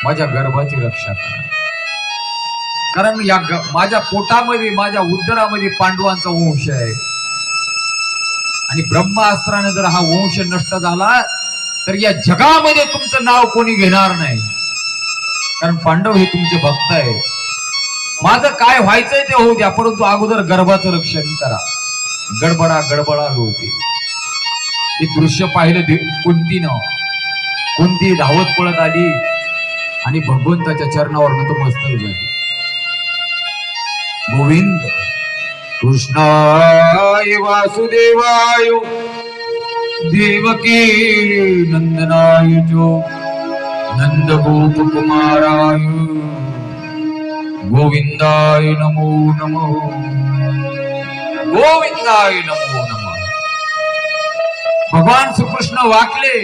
माझ्या गर्भाची रक्षा करा, कारण या माझ्या पोटामध्ये माझ्या उदरामध्ये पांडवांचा वंश आहे आणि ब्रह्मास्त्राने जर हा वंश नष्ट झाला तर या जगामध्ये तुमचं नाव कोणी घेणार नाही, कारण पांडव हे तुमचे भक्त आहे. माझं काय व्हायचंय ते होऊ द्या, परंतु अगोदर गर्भाचं रक्षण करा. गडबडा गडबडा लोटे हे दृश्य पाहिलं कुंती धावत पळत आली आणि भगवंताच्या चरणावर नतमस्तक झाली. गोविंद कृष्णाय वासुदेवाय देवकी नंदनाय जो नंद गोप कुमाराय गोविंदाय नमो नमो गोविंदाय नमो नमः. भगवान श्रीकृष्ण वाकले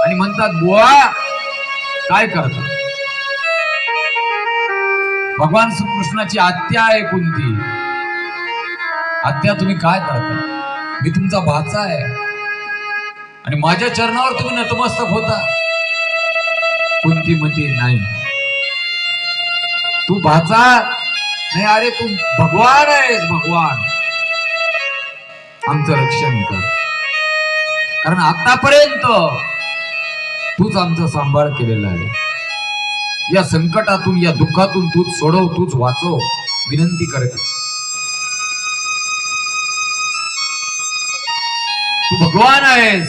आणि म्हणतात, बुवा काय करता? भगवान श्रीकृष्णाची आत्या आहे कुंती. आत्या तुम्ही काय करता? मी तुमचा भाचा आहे आणि माझ्या चरणावर तुम्ही नतमस्तक होता. कुंती म्हणते, नाही तू भाचा नाही, अरे तू भगवान आहेस. भगवान आमचं रक्षण कर, कारण आतापर्यंत तूच आमचा सांभाळ केलेला आहे. या संकटातून या दुःखातून तूच सोडव, तूच वाचव, विनंती करते. तू भगवान आहेस.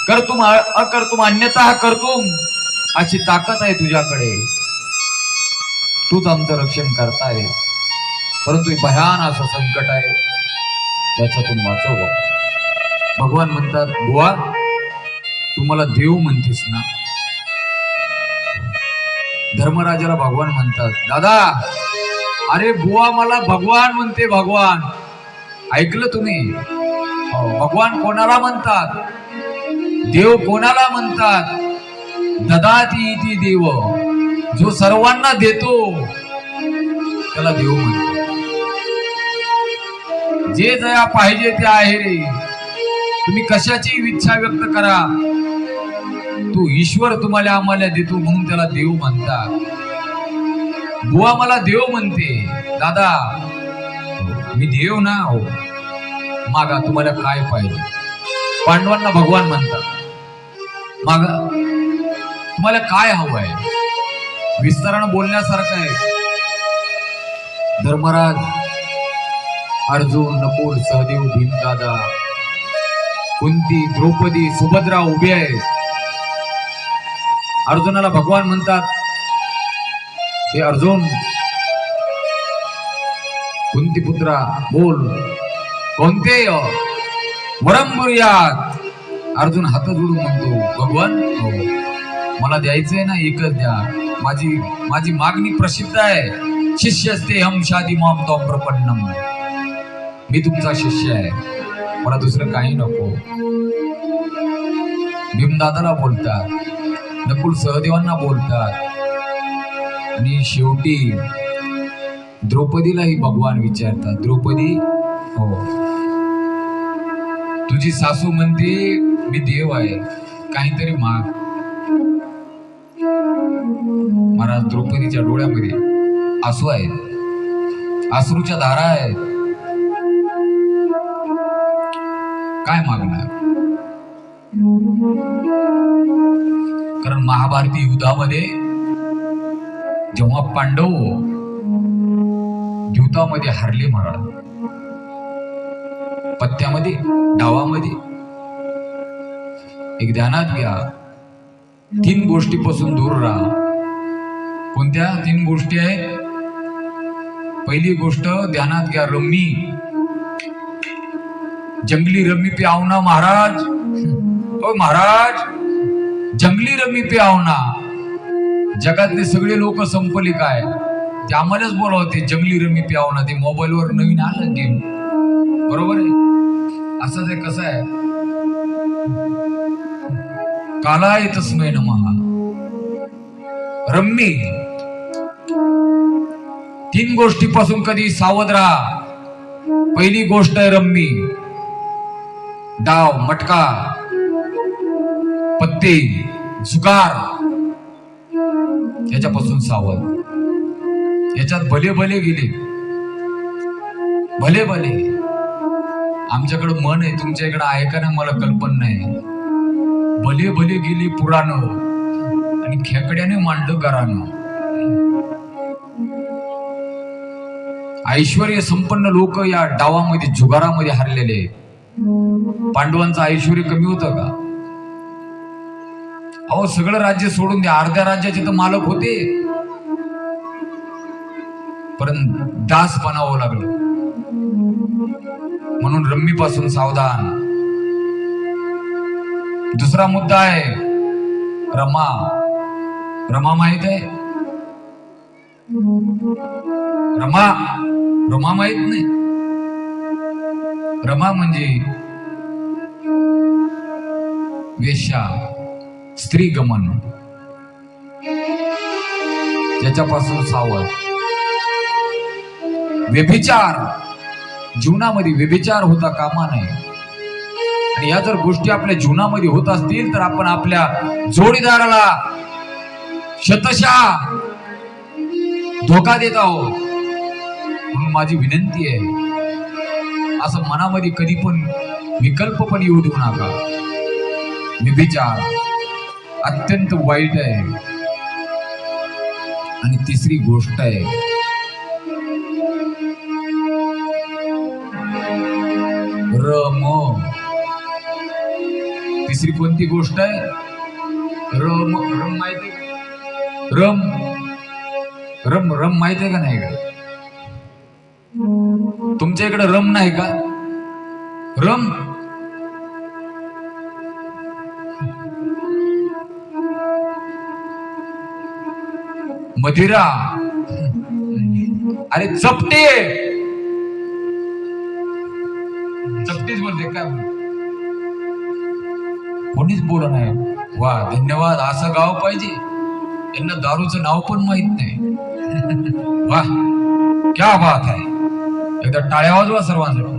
कर्तुम अकर्तुम अन्यथा कर्तुम अशी ताकद आहे तुझ्याकडे. तूच आमचं रक्षण करतायस, परंतु भयान असं संकट आहे, त्याच्यातून वाचव. भगवान म्हणतात, बुवा तू मला देव म्हणतेस ना? धर्मराजाला भगवान म्हणतात, दादा अरे बुवा मला भगवान म्हणते. भगवान ऐकलं तुम्ही? भगवान कोणाला म्हणतात? देव कोणाला म्हणतात? ददाती इति देव, जो सर्वांना देतो त्याला देव म्हणतात. जे जया पाहिजे ते आहे रे. तुम्ही कशाची इच्छा व्यक्त करा, तू ईश्वर तुम्हाला आम्हाला देतो म्हणून त्याला देव म्हणतात. बुवा मला देव म्हणते. दादा मी देव ना हो, मागा तुम्हाला काय पाहिजे. पांडवांना भगवान म्हणतात, मागा तुम्हाला काय हवं आहे. विस्तारानं बोलण्यासारखं आहे. धर्मराज, अर्जुन, नकुल, सहदेव, भीमदादा, कुंती, द्रौपदी, सुभद्रा उभे आहेत. अर्जुनाला भगवान म्हणतात, हे अर्जुन, कुंती पुत्रा बोल, कोणते वरम बुर्यात. अर्जुन हात जोडून म्हणतो, भगवान मला द्यायचंय ना, एकच द्या. माझी मागणी प्रसिद्ध आहे. शिष्य असते हम शादी माम तोम प्रपन्नम. मी तुमचा शिष्य आहे, मला दुसरं काही नको. भीमदादाला बोलतात, नकुल सहदेवांना बोलतात आणि शेवटी द्रौपदीलाही भगवान विचारतात, द्रौपदी हो तुझी सासू म्हणते मी देव आहे, काहीतरी माग. महाराज द्रौपदीच्या डोळ्यामध्ये आसू आहेत, अश्रूच्या धारा आहेत. काय मागणार? कारण महाभारती युद्धामध्ये जेव्हा पांडव द्यूतामध्ये हरले महाराज, पत्त्यामध्ये डावामध्ये, एक ध्यानात घ्या, 3 गोष्टीपासून दूर राहा. कोणत्या 3 गोष्टी आहेत? पहिली गोष्ट ध्यानात घ्या, रम्मी, जंगली रम्मी पे आवना महाराज. ओ महाराज, जंगली रम्मी पे आवना. जगातले सगळे लोक संपले काय, ते आम्हालाच बोलावते जंगली रम्मी पे आवना. ते मोबाईलवर नवीन आलं गेम, बरोबर आहे. असं ते कसं आहे, कालाय तस्मै नमः. रम्मी, 3 गोष्टीपासून कधी सावध राहा. पहिली गोष्ट आहे रम्मी, डाव, मटका, पत्ते, जुगार. याच्यापासून सावध. याच्यात भले भले गेले, भले भले. आमच्याकडे मन आहे, तुमच्या इकडे आहे का नाही मला कल्पना नाही. भले भले गेली पुराण आणि खेकड्याने मांडलं घरानं. ऐश्वर्य संपन्न लोक या डावामध्ये जुगारामध्ये हरलेले. पांडवांचं ऐश्वर्य कमी होतं का? अहो सगळं राज्य सोडून द्या, अर्ध्या राज्याचे तर मालक होते, परंतु दास बनावं लागलं. म्हणून रम्मीपासून सावधान. दुसरा मुद्दा आहे रमा. रमा माहित आहे? रमा रमा माहित नाही? रमा म्हणजे वेश्या, स्त्री गमन. याच्यापासून सावध. व्यभिचार, जीवनामध्ये व्यभिचार होता कामा नये. आणि या जर गोष्टी आपल्या जीवनामध्ये होत असतील तर आपण आपल्या जोडीदाराला शतशः धोका देत आहोत. म्हणून माझी विनंती आहे, असं मनामध्ये कधी पण विकल्प पण येऊ देऊ नका. व्यभिचार अत्यंत वाईट आहे. आणि तिसरी गोष्ट आहे रम. तिसरी कोणती गोष्ट आहे? रम. रम माहिती आहे? रम रम रम माहिती आहे का नाही का? तुमच्या इकडे रम नाही का? रम मदिरा. अरे चपटे, चपटीच बोलते काय? कोणीच बोल नाही. वा धन्यवाद. असं गाव पाहिजे. यांना दारूचं नाव पण माहित नाही. वा क्या बात आहे. एकदा टाळ्या वाजवा सर्वांसाठी.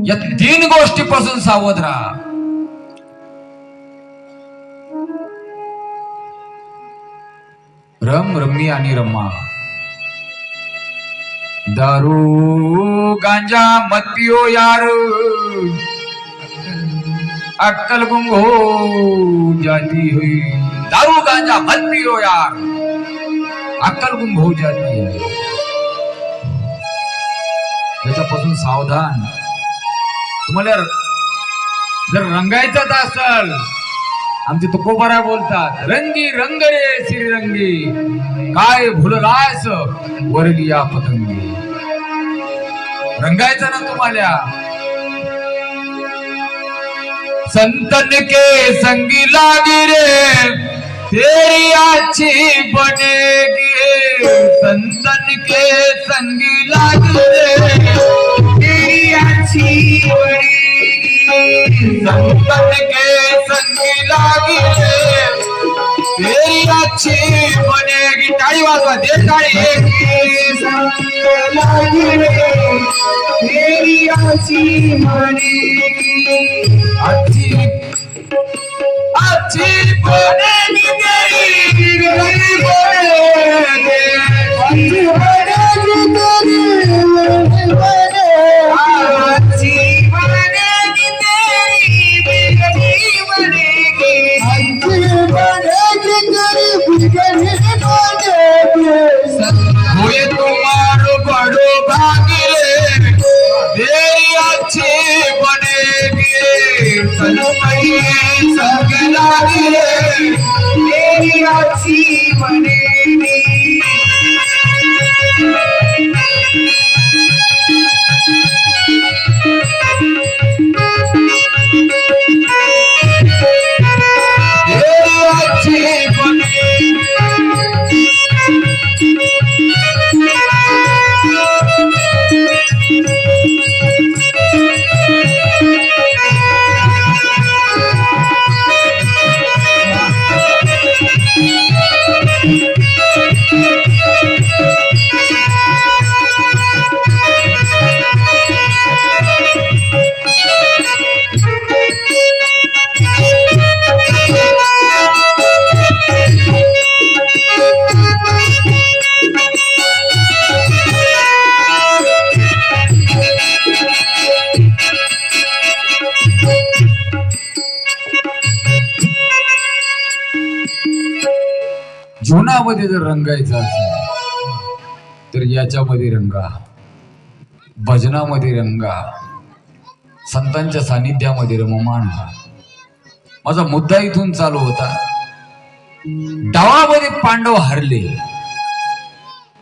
या 3 गोष्टीपासून सावध राहा. रम, रम्मी आणि रमा. दारू गांजा मत पियो यार, अक्कल गुम हो जाती हुई. दारू गांजा मत पियो यार, अक्कल गुम हो जाती है. त्याच्यापासून सावधान. तुम्हाला जर रंगायचं असेल, आमचे तुकोबारा बोलतात, रंगी रंग रे श्रीरंगी, काय भुललास वरलिया पतंगी. रंगायचं ना तुम्हाला. संतन के संगी लागी रे तेरी अच्छी बनेगी. संतन के संगी लागी रे तेरी अच्छी बनेगी. संतन के संगी लागी रे तेरी अच्छी बनेगी. टाळी वाजवा, दे टाळी. लागी रे तेरी अच्छी बनेगी. अच्छी अच्छी बनेगी तेरी बनेगी. अच्छी बनेगी तेरी अच्छी बनेगी तेरी बिगड़ी बनेगी. अच्छी बनेगी तेरी बिगड़ी बनेगी. हुए तुम्हारो बड़ो भागिले तेरी अच्छी बनेगी. सगला तेरी अच्छी बनेगी. जीवनामध्ये जर रंगायचं असेल तर याच्यामध्ये रंगा, भजनामध्ये रंगा, संतांच्या सानिध्यामध्ये रममान व्हा. माझा मुद्दा इथून चालू होता. डावामध्ये पांडव हरले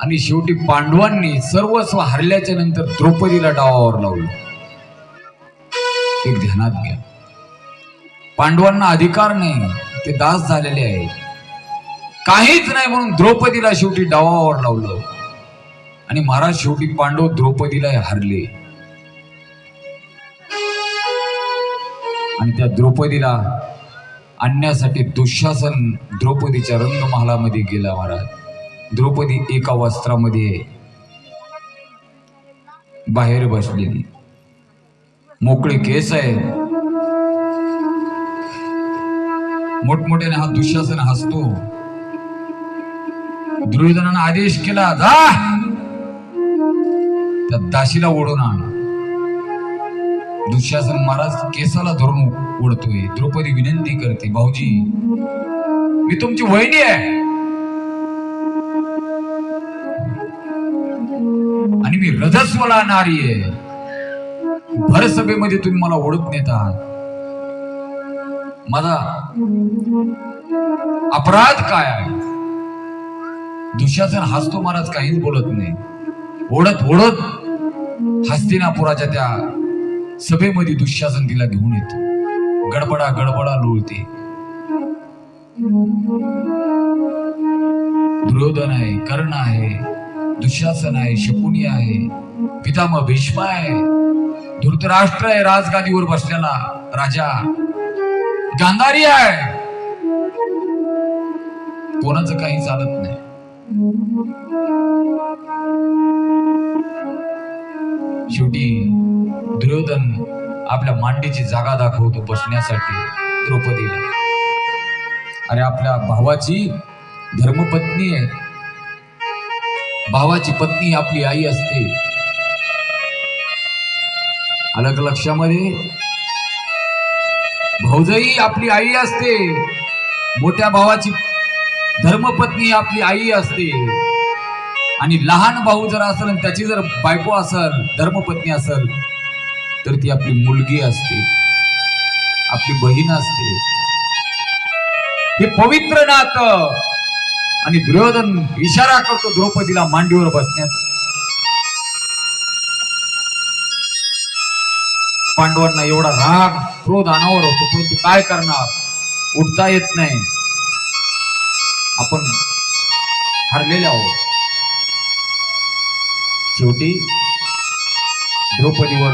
आणि शेवटी पांडवांनी सर्वस्व हरल्याच्या नंतर द्रौपदीला डावावर लावलं. एक ध्यानात घ्या, पांडवांना अधिकार नाही, ते दास झालेले आहेत, काहीच नाही म्हणून द्रौपदीला शेवटी डावावर लावलं आणि महाराज शेवटी पांडव द्रौपदीला हरले. आणि त्या द्रौपदीला आणण्यासाठी दुःशासन द्रौपदीच्या रंगमहालामध्ये गेला. महाराज, द्रौपदी एका वस्त्रामध्ये बाहेर बसलेली, मोकळे केस आहे, मोठमोठ्याने हा दुःशासन हसतो. दुर्योधनानं आदेश केला, जा त्या दासीला ओढून आण. दुःशासन महाराज केसाला धरून ओढतोय. द्रौपदी विनंती करते, भाऊजी मी तुमची वहिनी आहे आणि मी रजस्वला नारी आहे, भर सभेमध्ये तुम्ही मला ओढत नेता, माझा अपराध काय आहे? दुःशासन हसतो महाराज, काहीच बोलत नाही. ओढत ओढत हस्तिनापुराच्या त्या सभेमध्ये दुःशासन तिला घेऊन येतो. गडबडा गडबडा लोळते. दुर्योधन आहे, कर्ण आहे, दुःशासन आहे, शकुनी आहे, पितामह भीष्म आहे, धृतराष्ट्र आहे, राजगादीवर बसलेला राजा, गांधारी आहे, कोणाचं काही चालत नाही. शेवटी दुर्योधन आपल्या मांडीची जागा दाखवतो बसण्यासाठी द्रौपदीला. अरे आपल्या भावाची धर्मपत्नी आहे, भावाची पत्नी आपली आई असते. अलग लक्षामध्ये भाऊजाई आपली आई असते, मोठ्या भावाची धर्मपत्नी आपली आई असते. आणि लहान भाऊ जर असेल आणि त्याची जर बायको असेल, धर्मपत्नी असेल, तर ती आपली मुलगी असते, आपली बहीण असते. हे पवित्र नातं. आणि दुर्योधन इशारा करतो द्रौपदीला मांडीवर बसण्याचा. पांडवांना एवढा राग क्रोध अनावर होतो, परंतु काय करणार, उठता येत नाही, आपण हरलेले आहोत. शेवटी द्रौपदीवर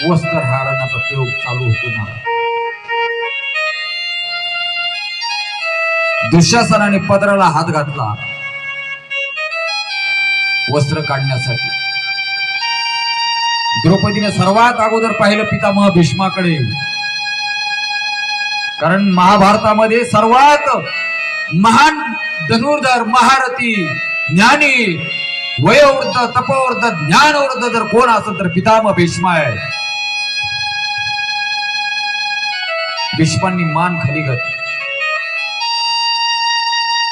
वस्त्र हरणाचा प्रयोग चालू होतो. महाराज, दुःशासनाने पदराला हात घातला वस्त्र काढण्यासाठी. द्रौपदीने सर्वात अगोदर पाहिलं पितामह भीष्माकडे, कारण महाभारतामध्ये सर्वात महान धनुर्धर, महारथी, ज्ञानी, वयोवृद्ध, तपवृद्ध, ज्ञानवृद्ध जर कोण असेल तर पितामह भीष्म आहे. भीष्मांनी मान खाली घातली.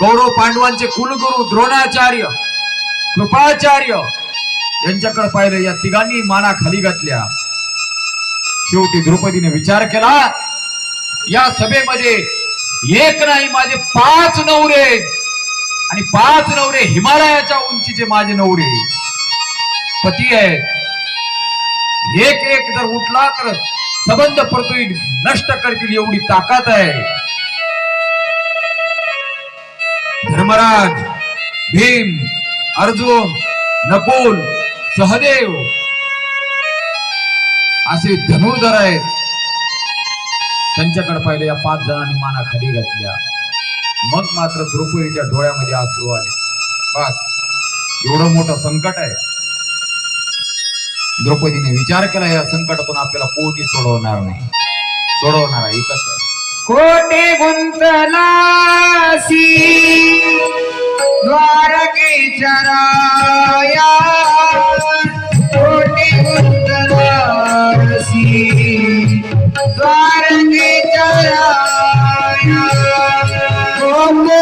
कौरव पांडवांचे कुलगुरु द्रोणाचार्य, कृपाचार्य यांच्याकडे पाहिलं, या तिघांनी माना खाली घातल्या. शेवटी द्रौपदीने विचार केला, या सभेमध्ये एक नाही माझे 5 नवरे, आणि 5 नवरे हिमालयाच्या उंचीचे माझे नवरे पती आहेत. एक एक जर उठला तर संबंध पृथ्वी नष्ट करतील एवढी ताकद आहे. धर्मराज, भीम, अर्जुन, नकुल, सहदेव असे धनुर्धर आहेत. त्यांच्याकडे पाहिले, या 5 जणांनी माना खाली घातल्या. मग मात्र द्रौपदीच्या डोळ्यामध्ये अश्रू आले. बस, एवढं मोठं संकट आहे. द्रौपदीने विचार केला, या संकटातून आपल्याला कोणी सोडवणार नाही. सोडवणार आहे कसं? कोटे गुंतलासी द्वारकेच्या राया, कोटे गुंतलासी द्वारकेच्या राया, कोटे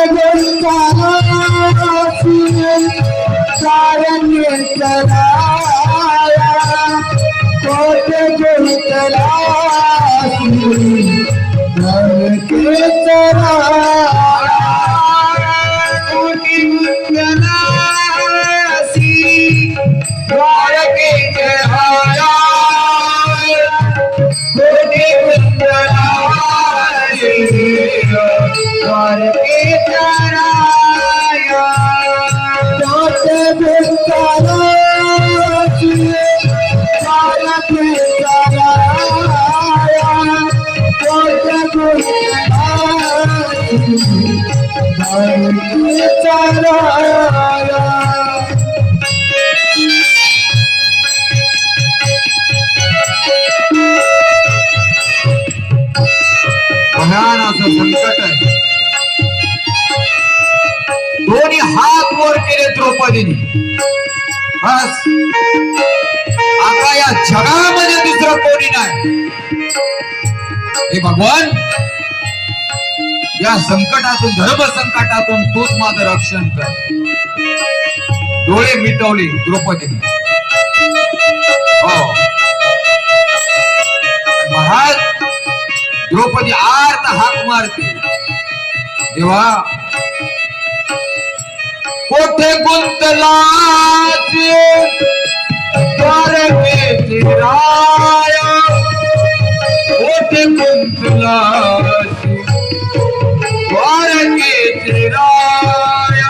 भयान असं संकट आहे. दोन्ही हात वर केले द्रौपदीने. बस आता या जगामध्ये दुसरं कोणी नाही. हे भगवान, या संकटातून, धर्म संकटातून तूच माझं रक्षण कर. डोळे मिटवले द्रौपदीने. हो महाराज, द्रौपदी आर्त हाक मारते, देवा कोठे गुंतला द्वारकेची राया, कोठे गुंतला द्वारकेची राया.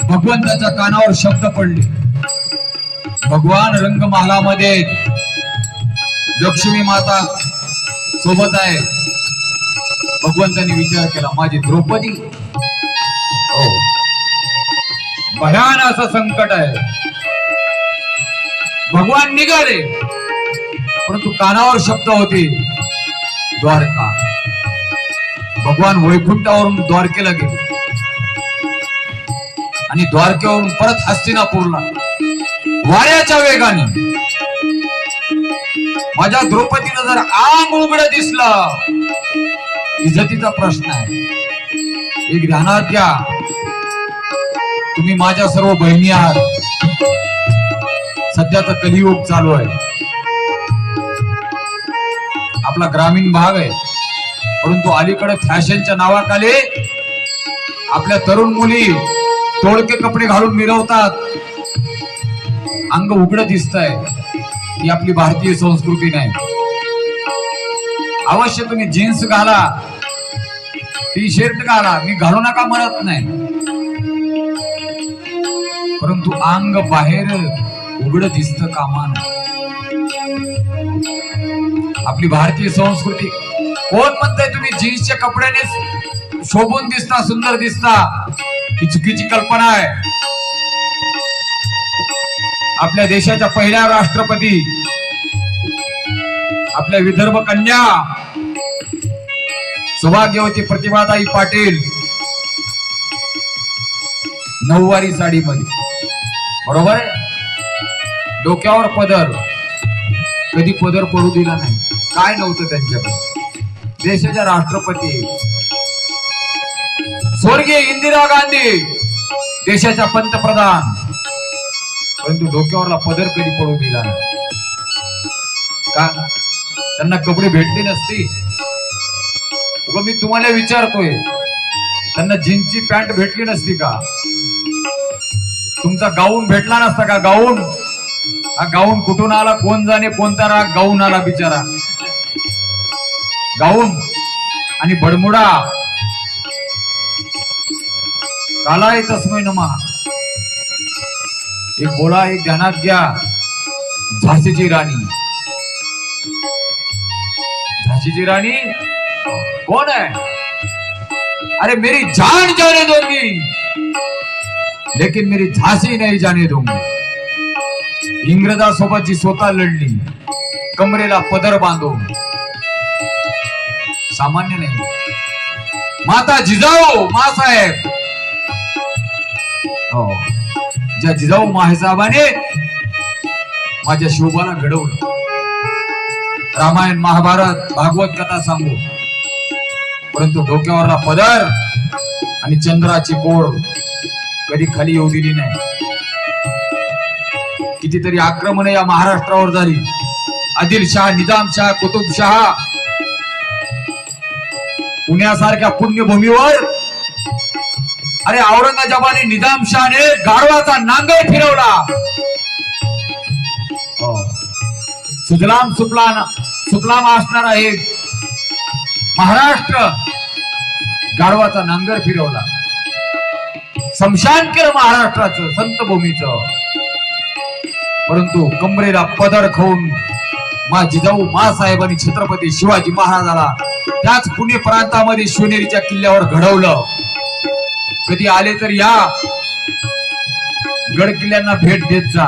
भगवंताच्या कानावर शब्द पडले. भगवान रंगमहालामध्ये लक्ष्मी माता सोबत आहे. भगवंताने विचार केला, माझी द्रौपदी. हो, भयान असं संकट आहे. भगवान निघाले, परंतु कानावर शब्द होते, द्वारका. भगवान वैकुंठावरून द्वारकेला गेले आणि द्वारकेवरून परत हस्तिनापूरला वाऱ्याच्या वेगाने. माझ्या द्रौपदीला जर अंग उघड दिसलं, इज्जतीचा प्रश्न आहे. एक ध्यानात घ्या, तुम्ही माझ्या सर्व बहिणी आहात. सध्याचा कलियुग चालू आहे. आपला ग्रामीण भाग आहे, परंतु अलीकडे फॅशनच्या नावाखाली आपल्या तरुण मुली तोडके कपडे घालून मिरवतात, अंग उघड दिसतंय. ही आपली भारतीय संस्कृती नाही. अवश्य तुम्ही जीन्स घाला, टी शर्ट घाला, मी घालू नका म्हणत नाही, परंतु अंग बाहेर उघड दिसतं कामा नये. आपली भारतीय संस्कृती. कोण म्हणताय तुम्ही जीन्सच्या कपड्याने शोभून दिसता, सुंदर दिसता? ही चुकीची कल्पना आहे. आपल्या देशाच्या पहिल्या राष्ट्रपती, आपल्या विदर्भ कन्या सौभाग्यवती प्रतिभाताई पाटील नऊवारी साडीमध्ये, बरोबर आहे, डोक्यावर पदर, कधी पदर पडू दिला नाही. काय नव्हतं त्यांच्याकडे? देशाच्या राष्ट्रपती स्वर्गीय इंदिरा गांधी, देशाच्या पंतप्रधान, परंतु डोक्यावरला पदर कधी पडू दिला नाही. का? त्यांना कपडे भेटले नसते. मी तुम्हाला विचारतोय, त्यांना जीन्सची पॅन्ट भेटली नसती का? तुमचा गाऊन भेटला नसता का? गाऊन, हा गाऊन कुठून आला कोण जाणे, कोणता राग गाऊन आला बिचारा. गाऊन आणि बडमुडा. कालाय तस्मै नमः. एक बोला, एक ध्यानात घ्या. झाशीची राणी. झाशीची राणी कोण आहे? अरे मेरी जान जाने दूंगी लेकिन मेरी झांसी नहीं जाने दूंगी. इंग्रजासोबत जी स्वतः लढली, कमरेला पदर बांधून. सामान्य नाही. माता जिजाऊ मासाहेब, हो, ज्या जिजाऊ माहेसाहेबाने माझ्या शिवबाला घडवलं. रामायण, महाभारत, भागवत कथा सांगू, परंतु डोक्यावरला पदर आणि चंद्राची कोर कधी खाली येऊ दिली नाही. कितीतरी आक्रमण या महाराष्ट्रावर झाली. आदिलशाह, निजामशाह, कुतुबशाह, पुण्यासारख्या पुण्यभूमीवर अरे औरंगजेबाने, निजामशाहने गाढवाचा नांगर फिरवला. सुजलाम सुफलाम असणारा हे महाराष्ट्र गाढवाचा नांगर फिरवला. शमशान केलं महाराष्ट्राचं, संत भूमीचं. परंतु कमरेला पदर खाऊन मा जिजाऊ मासाहेबांनी छत्रपती शिवाजी महाराजाला त्याच पुणे प्रांतामध्ये शिवनेरीच्या किल्ल्यावर घडवलं. कधी आले तर या गड किल्ल्यांना भेट देत जा.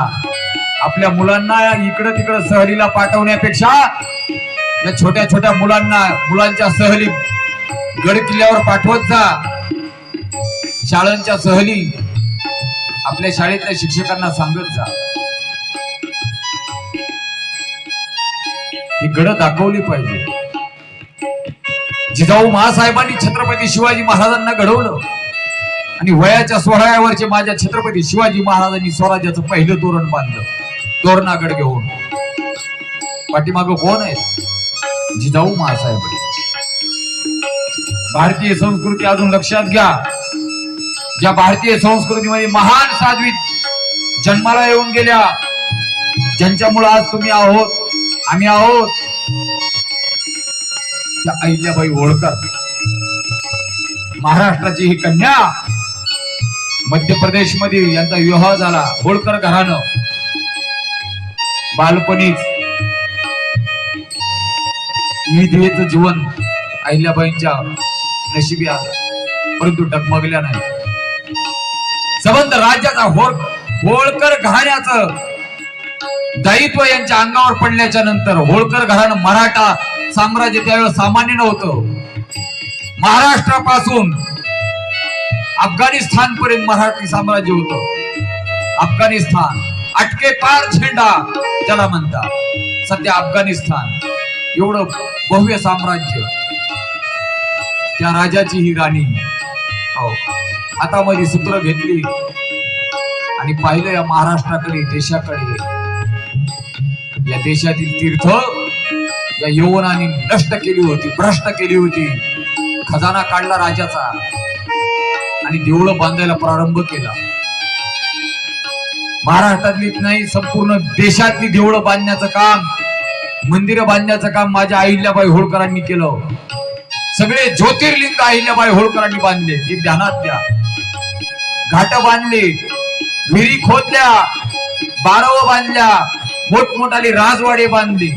आपल्या मुलांना इकडं तिकडं सहलीला पाठवण्यापेक्षा या छोट्या छोट्या मुलांच्या सहली गड किल्ल्यावर पाठवत जा. शाळांच्या सहली आपल्या शाळेतल्या शिक्षकांना सांगत जा. ही गड दाखवली पाहिजे. जिजाऊ महासाहेबांनी छत्रपती शिवाजी महाराजांना घडवलं आणि वयाच्या 16व्या वर्षी माझ्या छत्रपती शिवाजी महाराजांनी स्वराज्याचं पहिलं तोरण बांधलं. तोरणागड घेऊन. पाठीमागं कोण आहे? जिजाऊ महासाहेब. भारतीय संस्कृती अजून लक्षात घ्या. ज्या भारतीय संस्कृतीमध्ये महान साध्वी जन्माला येऊन गेल्या, ज्यांच्यामुळे आज तुम्ही आहोत, आम्ही आहोत, त्या अहिल्याबाई होळकर. महाराष्ट्राची ही कन्या, मध्य प्रदेश मध्ये यांचा विवाह झाला. होळकर घराणं. बालपणीच विधवेचं जीवन अहिल्याबाईंच्या नशिबी आलं, परंतु डगमगल्या नाही. संबंध राज्याचा होळकर घराण्याचं दायित्व यांच्या अंगावर पडल्याच्या नंतर होळकर घराणं मराठा साम्राज्य त्यावेळेस सामान्य नव्हतं. महाराष्ट्रापासून अफगाणिस्तान पर्यंत मराठी साम्राज्य होतं. अफगाणिस्तान अटके पार झेंडा ज्याला म्हणतात. सध्या अफगाणिस्तान एवढं भव्य साम्राज्य. त्या राजाची ही राणी हातामध्ये सूत्र घेतली आणि पाहिलं या महाराष्ट्राकडे, देशाकडे. या देशातील तीर्थ या यवनाने नष्ट केली होती, भ्रष्ट केली होती. खजाना काढला राजाचा आणि देवळं बांधायला प्रारंभ केला. महाराष्ट्रातलीच नाही, संपूर्ण देशातली देवळं बांधण्याचं काम, मंदिरं बांधण्याचं काम माझ्या अहिल्याबाई होळकरांनी केलं. सगळे ज्योतिर्लिंग अहिल्याबाई होळकरांनी बांधले. हे ध्यानात द्या. घाट बांधले, विहिरी खोदल्या, बारव बांधल्या, मोठमोठाली राजवाडे बांधली.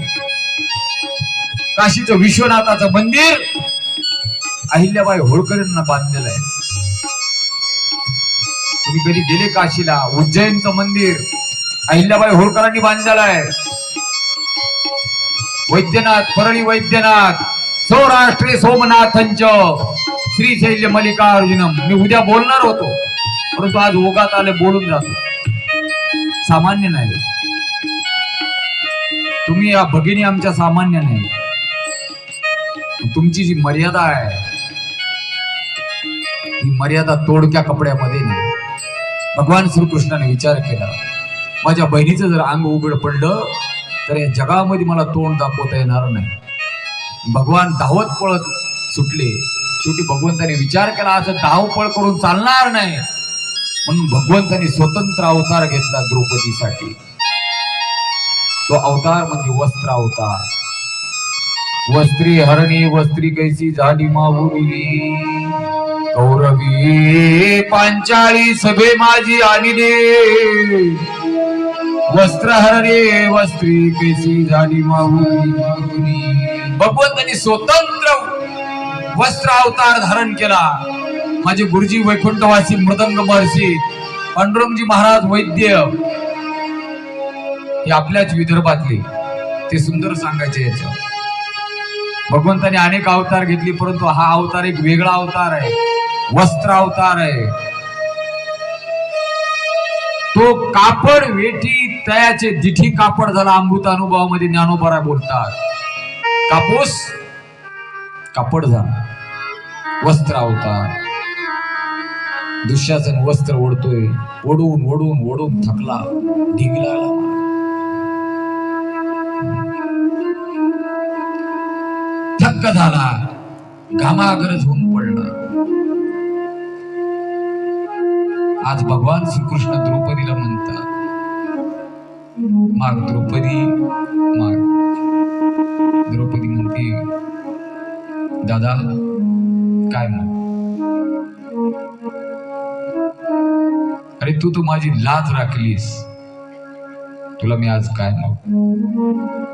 काशीचं विश्वनाथाचं मंदिर अहिल्याबाई होळकरांना बांधलेलं आहे. तुम्ही कधी गेले काशीला? उज्जैनचं मंदिर अहिल्याबाई होळकरांनी बांधलेलं आहे. वैद्यनाथ, परळी वैद्यनाथ, सौराष्ट्रे सोमनाथंच श्रीशैल्य मल्लिकार्जुनम. मी उद्या बोलणार होतो, परंतु आज ओघात आले, बोलून जातो. सामान्य नाही तुम्ही. या भगिनी आमच्या सामान्य नाही. तुमची जी मर्यादा आहे, ही मर्यादा तोडक्या कपड्यामध्ये नाही. भगवान श्रीकृष्णाने विचार केला, माझ्या बहिणीचं जर अंग उघड पडलं तर या जगामध्ये मला तोंड दाखवता येणार नाही. भगवान धावत पळत सुटले. शेवटी भगवंताने विचार केला, असं धावपळ करून चालणार नाही. म्हणून भगवंतानी स्वतंत्र अवतार घेतला द्रौपदीसाठी. तो अवतार म्हणजे वस्त्र अवतार. वस्त्री हरणी वस्त्री कैसी झाली माऊली, कौरवी पांचाळी सभे माझी आलिले, वस्त्र हरणे वस्त्री कैसी झाली माऊली. भगवंतानी स्वतंत्र वस्त्र अवतार धारण केला. माझे गुरुजी वैकुंठवासी मृदंग महर्षी पांडुरंगजी महाराज वैद्य हे आपल्याच विदर्भातले, ते सुंदर सांगायचे याच्यावर. भगवंताने अनेक अवतार घेतले, परंतु हा अवतार एक वेगळा अवतार आहे, वस्त्र अवतार आहे. तो कापड वेठी तयाचे दिठी कापड झाला. अमृत अनुभवामध्ये ज्ञानोबा बोलतात, कापूस कापड झाला. वस्त्र अवतार. दुःशासन वस्त्र ओढतोय, ओढून ओढून ओढून थकला, ढिगला, थक्क झाला, घामागरज होऊन पडला. आज भगवान श्रीकृष्ण द्रौपदीला म्हणतात, माग द्रौपदी माग. द्रौपदी म्हणते, दादा काय माग? अरे तू तर माझी लाज राखलीस, तुला मी आज काय मागू?